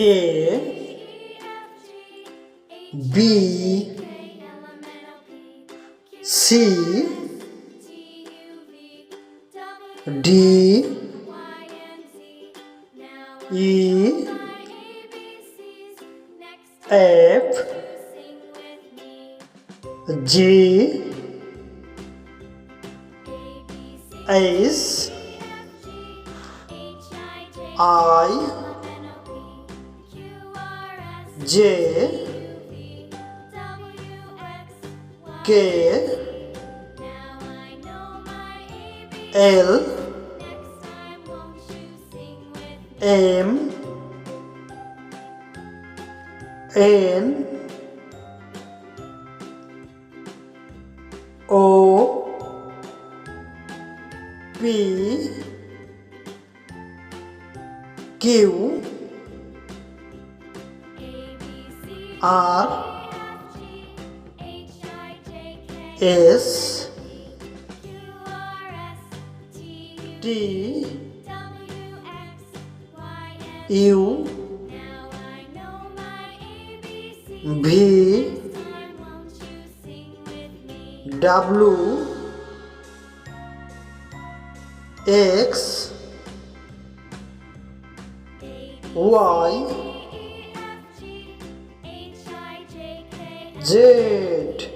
A B C D E F G H I J K L M N O P Q R S T U V W X Y Z.